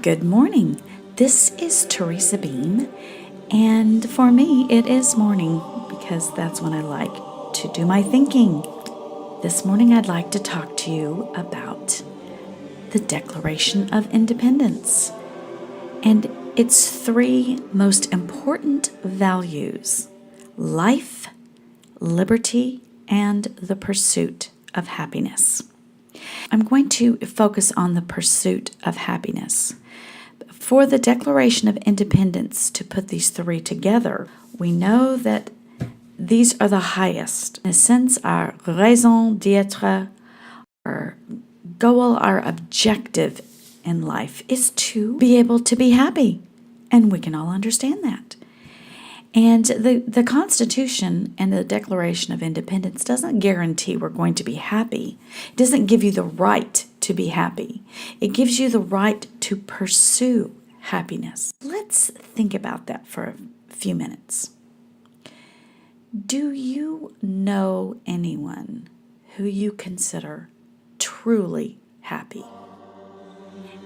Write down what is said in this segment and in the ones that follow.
Good morning. This is Teresa Beam, and for me, it is morning because that's when I like to do my thinking. This morning, I'd like to talk to you about the Declaration of Independence and its three most important values: life, liberty, and the pursuit of happiness. I'm going to focus on the pursuit of happiness. For the Declaration of Independence to put these three together, we know that these are the highest. In a sense, our raison d'etre, our goal, our objective in life is to be able to be happy. And we can all understand that. And the Constitution and the Declaration of Independence doesn't guarantee we're going to be happy. It doesn't give you the right to be happy. It gives you the right to pursue happiness. Let's think about that for a few minutes. Do you know anyone who you consider truly happy?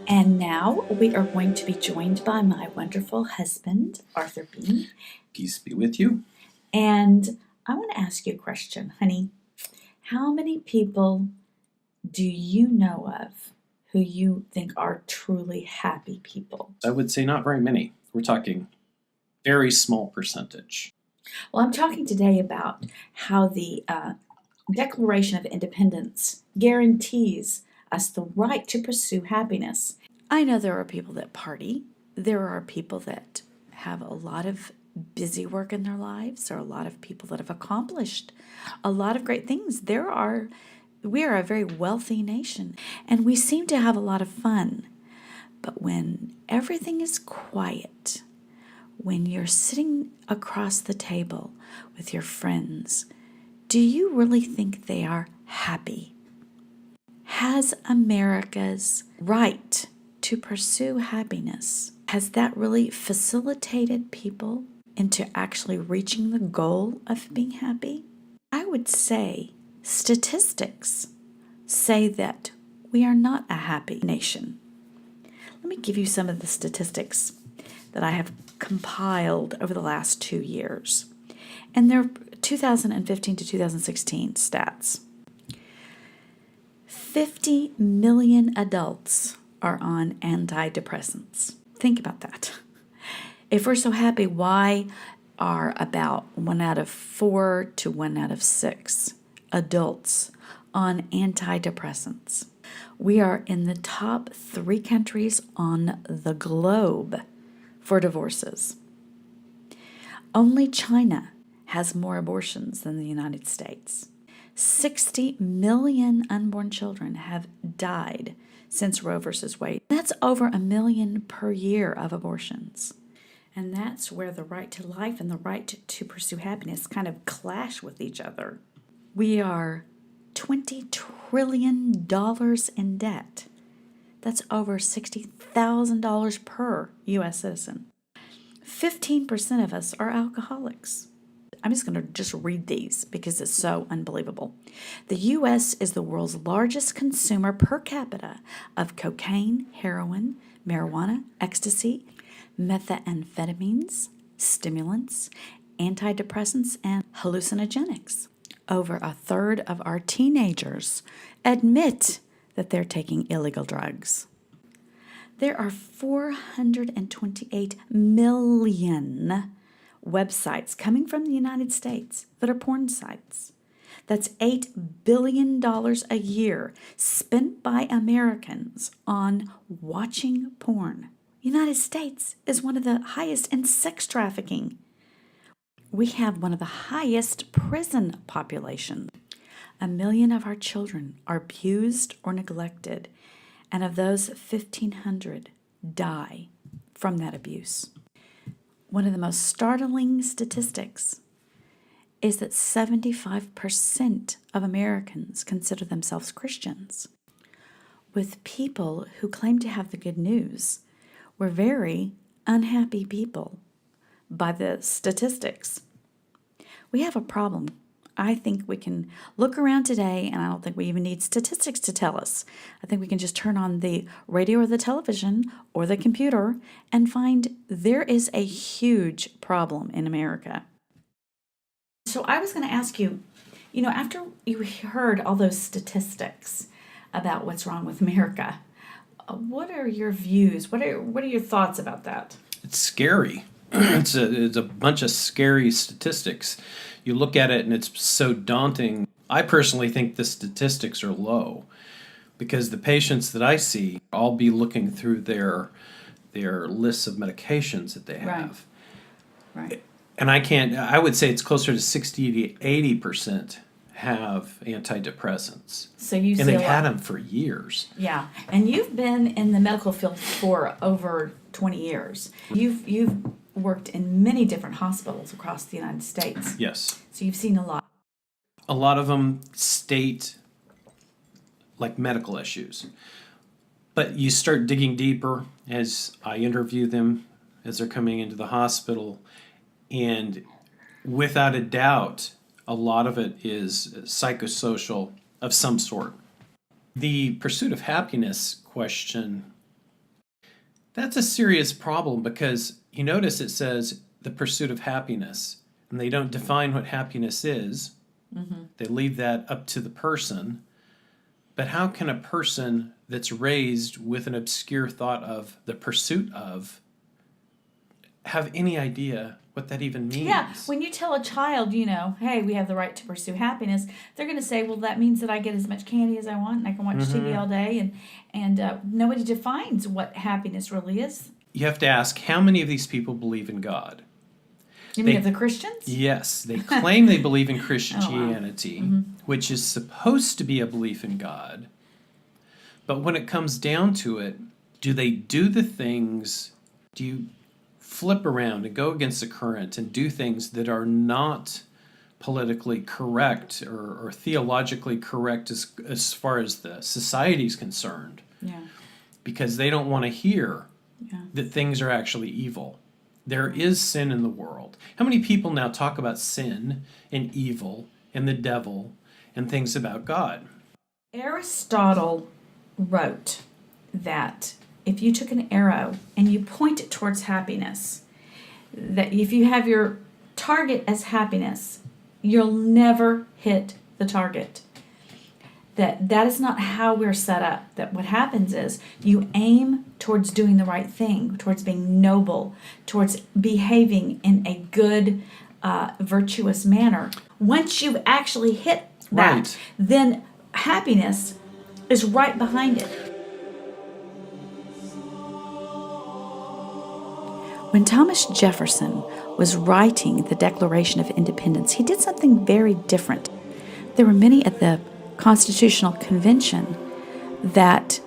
And now we are going to be joined by my wonderful husband, Arthur Beam. Peace be with you. And I want to ask you a question, honey. How many people do you know of who you think are truly happy people? I would say not very many. We're talking very small percentage. Well, I'm talking today about how the Declaration of Independence guarantees us the right to pursue happiness. I know there are people that party. There are people that have a lot of busy work in their lives. There are a lot of people that have accomplished a lot of great things. We are a very wealthy nation, and we seem to have a lot of fun. But when everything is quiet, when you're sitting across the table with your friends, do you really think they are happy? Has America's right to pursue happiness, has that really facilitated people into actually reaching the goal of being happy? I would say statistics say that we are not a happy nation. Let me give you some of the statistics that I have compiled over the last 2 years. And they're 2015 to 2016 stats. 50 million adults are on antidepressants. Think about that. If we're so happy, why are about 1 out of 4 to 1 out of 6 adults on antidepressants? We are in the top 3 countries on the globe for divorces. Only China has more abortions than the United States. 60 million unborn children have died since Roe versus Wade. That's over 1 million per year of abortions. And that's where the right to life and the right to pursue happiness kind of clash with each other. We are $20 trillion in debt. That's over $60,000 per U.S. citizen. 15% of us are alcoholics. I'm just going to read these because it's so unbelievable. The U.S. is the world's largest consumer per capita of cocaine, heroin, marijuana, ecstasy, methamphetamines, stimulants, antidepressants, and hallucinogenics. Over a third of our teenagers admit that they're taking illegal drugs. There are 428 million websites coming from the United States that are porn sites. That's $8 billion a year spent by Americans on watching porn. United States is one of the highest in sex trafficking. We have one of the highest prison populations. 1 million of our children are abused or neglected, and of those, 1,500 die from that abuse. One of the most startling statistics is that 75% of Americans consider themselves Christians. With people who claim to have the good news, we're very unhappy people by the statistics. We have a problem, I think we can look around today, and I don't think we even need statistics to tell us. I think we can just turn on the radio or the television or the computer and find there is a huge problem in America. So I was going to ask you, after you heard all those statistics about what's wrong with America, what are your views? What are your thoughts about that? It's scary. It's a bunch of scary statistics. You look at it and it's so daunting. I personally think the statistics are low because the patients that I see, I'll be looking through their lists of medications that they have. Right. And I would say it's closer to 60 to 80% have antidepressants. So you see and they've a had lot. them for years. Yeah, and you've been in the medical field for over 20 years. You've worked in many different hospitals across the United States. Yes. So you've seen a lot. A lot of them state like medical issues. But you start digging deeper as I interview them as they're coming into the hospital, and without a doubt, a lot of it is psychosocial of some sort. The pursuit of happiness question, that's a serious problem because you notice it says the pursuit of happiness, and they don't define what happiness is. Mm-hmm. They leave that up to the person. But how can a person that's raised with an obscure thought of the pursuit of have any idea what that even means? Yeah, when you tell a child, hey, we have the right to pursue happiness, they're going to say, well, that means that I get as much candy as I want and I can watch TV all day. And nobody defines what happiness really is. You have to ask, how many of these people believe in God? You mean of the Christians? Yes, they claim they believe in Christianity, which is supposed to be a belief in God. But when it comes down to it, do they do the things, do you flip around and go against the current and do things that are not politically correct or theologically correct as far as the society is concerned? Yeah. Because they don't want to hear that things are actually evil. There is sin in the world. How many people now talk about sin and evil and the devil and things about God? Aristotle wrote that if you took an arrow and you point it towards happiness, that if you have your target as happiness, you'll never hit the target. That is not how we're set up. That what happens is you aim towards doing the right thing, towards being noble, towards behaving in a good, virtuous manner. Once you've actually hit that, then happiness is right behind it. When Thomas Jefferson was writing the Declaration of Independence, he did something very different. There were many at the Constitutional Convention that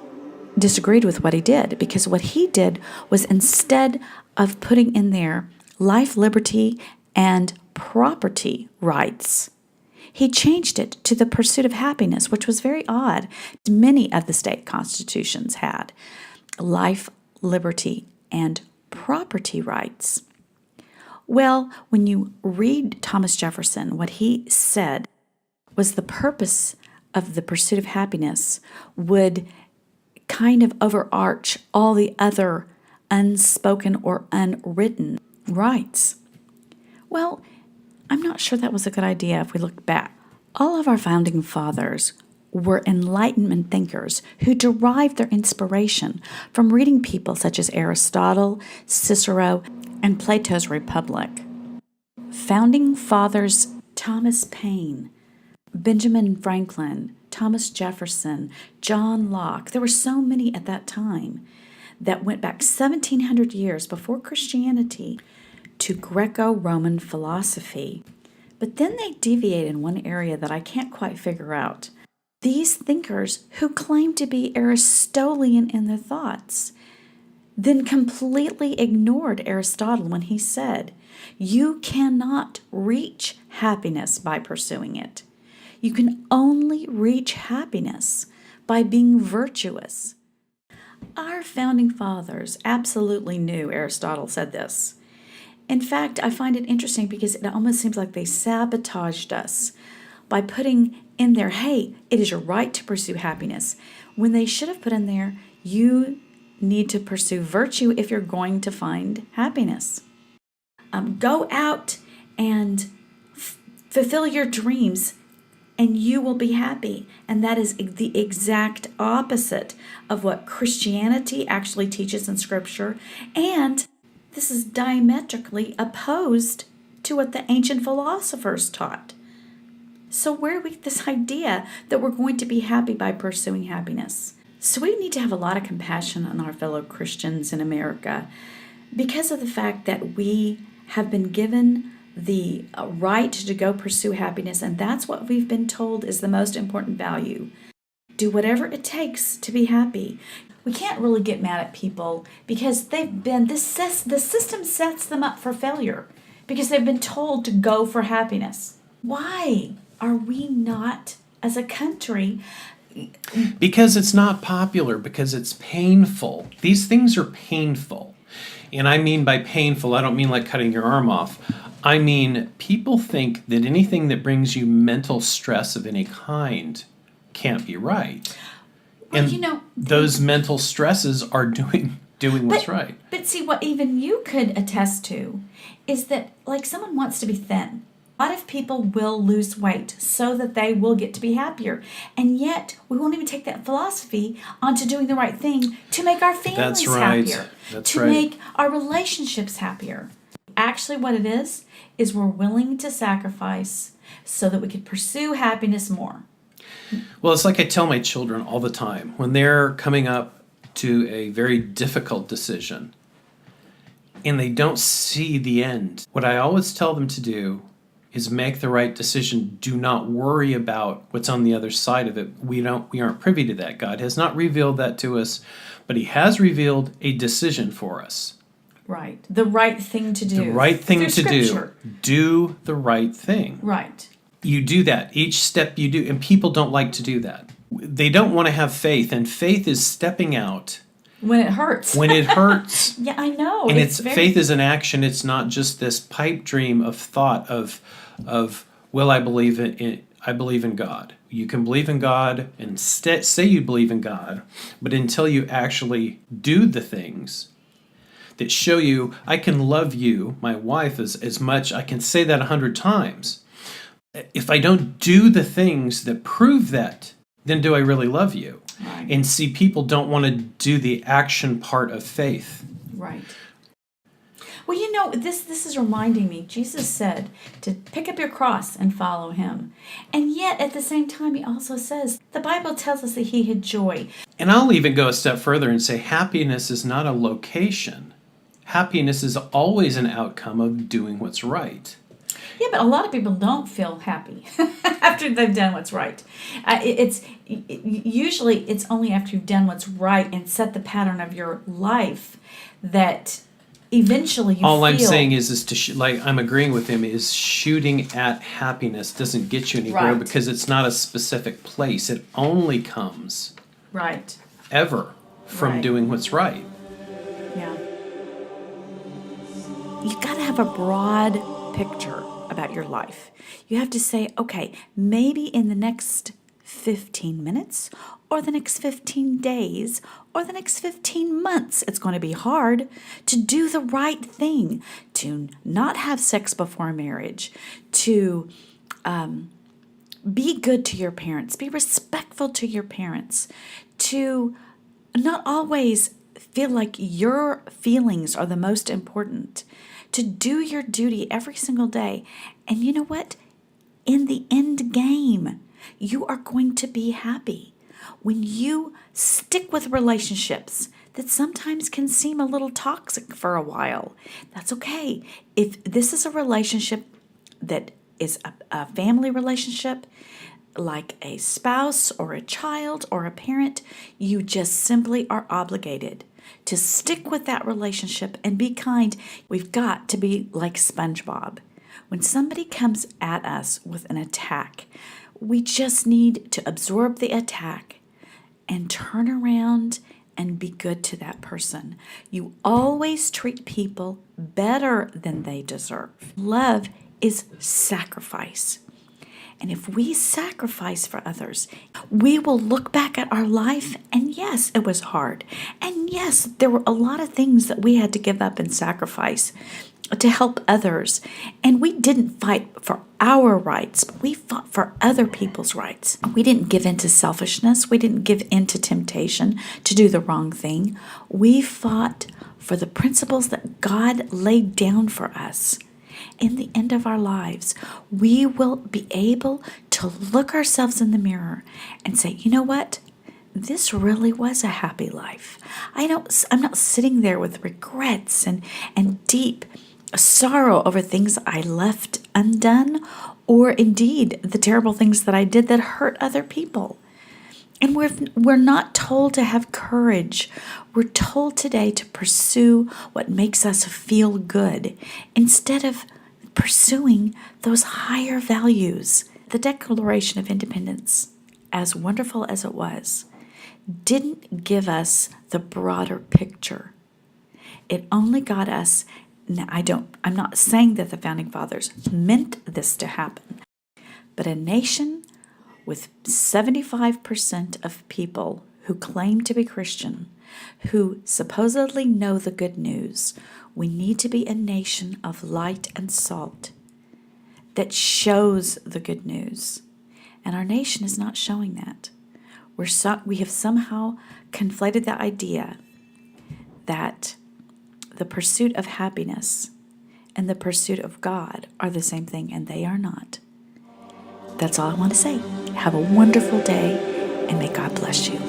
disagreed with what he did, because what he did was, instead of putting in there life, liberty, and property rights, he changed it to the pursuit of happiness, which was very odd. Many of the state constitutions had life, liberty, and property rights. Well, when you read Thomas Jefferson, what he said was the purpose of the pursuit of happiness would kind of overarch all the other unspoken or unwritten rights. Well, I'm not sure that was a good idea if we look back. All of our founding fathers were Enlightenment thinkers who derived their inspiration from reading people such as Aristotle, Cicero, and Plato's Republic. Founding fathers Thomas Paine, Benjamin Franklin, Thomas Jefferson, John Locke. There were so many at that time that went back 1,700 years before Christianity to Greco-Roman philosophy. But then they deviate in one area that I can't quite figure out. These thinkers who claim to be Aristotelian in their thoughts then completely ignored Aristotle when he said, "You cannot reach happiness by pursuing it. You can only reach happiness by being virtuous." Our founding fathers absolutely knew Aristotle said this. In fact, I find it interesting because it almost seems like they sabotaged us by putting in there, hey, it is your right to pursue happiness, when they should have put in there, you need to pursue virtue if you're going to find happiness. Go out and fulfill your dreams, and you will be happy. And that is the exact opposite of what Christianity actually teaches in Scripture. And this is diametrically opposed to what the ancient philosophers taught. So where do we get this idea that we're going to be happy by pursuing happiness? So we need to have a lot of compassion on our fellow Christians in America because of the fact that we have been given the right to go pursue happiness, and that's what we've been told is the most important value. Do whatever it takes to be happy. We can't really get mad at people because the system sets them up for failure because they've been told to go for happiness. Why are we not, as a country? Because it's not popular, because it's painful. These things are painful. And I mean by painful, I don't mean like cutting your arm off. I mean, people think that anything that brings you mental stress of any kind can't be right. Well, And those mental stresses are doing what's right. But see, what even you could attest to is that, like, someone wants to be thin. A lot of people will lose weight so that they will get to be happier. And yet, we won't even take that philosophy onto doing the right thing to make our families happier. To make our relationships happier. Actually, what it is we're willing to sacrifice so that we could pursue happiness more. Well, it's like I tell my children all the time when they're coming up to a very difficult decision and they don't see the end. What I always tell them to do is make the right decision. Do not worry about what's on the other side of it. We aren't privy to that. God has not revealed that to us, but He has revealed a decision for us. Right. The right thing to do. The right thing to do. Do the right thing. Right. You do that. Each step you do, and people don't like to do that. They don't want to have faith, and faith is stepping out when it hurts. When it hurts. Yeah, I know. And faith is an action. It's not just this pipe dream of thought of I believe in God. You can believe in God and say you believe in God, but until you actually do the things that show you, I can love you, my wife, as much, I can say that 100 times. If I don't do the things that prove that, then do I really love you? Right. And see, people don't want to do the action part of faith. Right. Well, this is reminding me, Jesus said to pick up your cross and follow Him. And yet, at the same time, He also says, the Bible tells us that He had joy. And I'll even go a step further and say happiness is not a location. Happiness is always an outcome of doing what's right. Yeah, but a lot of people don't feel happy after they've done what's right. Usually it's only after you've done what's right and set the pattern of your life that eventually you All feel. I'm saying is I'm agreeing with him, is shooting at happiness doesn't get you anywhere, Right. because it's not a specific place. It only comes Right. ever from Right. doing what's right. Yeah. You got to have a broad picture about your life. You have to say, okay, maybe in the next 15 minutes or the next 15 days or the next 15 months, it's going to be hard to do the right thing, to not have sex before marriage, to be good to your parents, be respectful to your parents, to not always feel like your feelings are the most important, to do your duty every single day. And you know what? In the end game, you are going to be happy when you stick with relationships that sometimes can seem a little toxic for a while. That's okay. If this is a relationship that is a family relationship, like a spouse or a child or a parent, you just simply are obligated to stick with that relationship and be kind. We've got to be like SpongeBob. When somebody comes at us with an attack, we just need to absorb the attack and turn around and be good to that person. You always treat people better than they deserve. Love is sacrifice. And if we sacrifice for others, we will look back at our life and yes, it was hard. And yes, there were a lot of things that we had to give up and sacrifice to help others. And we didn't fight for our rights, but we fought for other people's rights. We didn't give in to selfishness. We didn't give in to temptation to do the wrong thing. We fought for the principles that God laid down for us. In the end of our lives, we will be able to look ourselves in the mirror and say, you know what? This really was a happy life. I'm not sitting there with regrets and deep sorrow over things I left undone, or indeed the terrible things that I did that hurt other people. And we're not told to have courage. We're told today to pursue what makes us feel good instead of pursuing those higher values. The Declaration of Independence, as wonderful as it was, didn't give us the broader picture. It only got us. Now, I'm not saying that the Founding Fathers meant this to happen, but a nation with 75% of people who claim to be Christian, who supposedly know the good news, we need to be a nation of light and salt that shows the good news. And our nation is not showing that. We have somehow conflated the idea that the pursuit of happiness and the pursuit of God are the same thing, and they are not. That's all I want to say. Have a wonderful day, and may God bless you.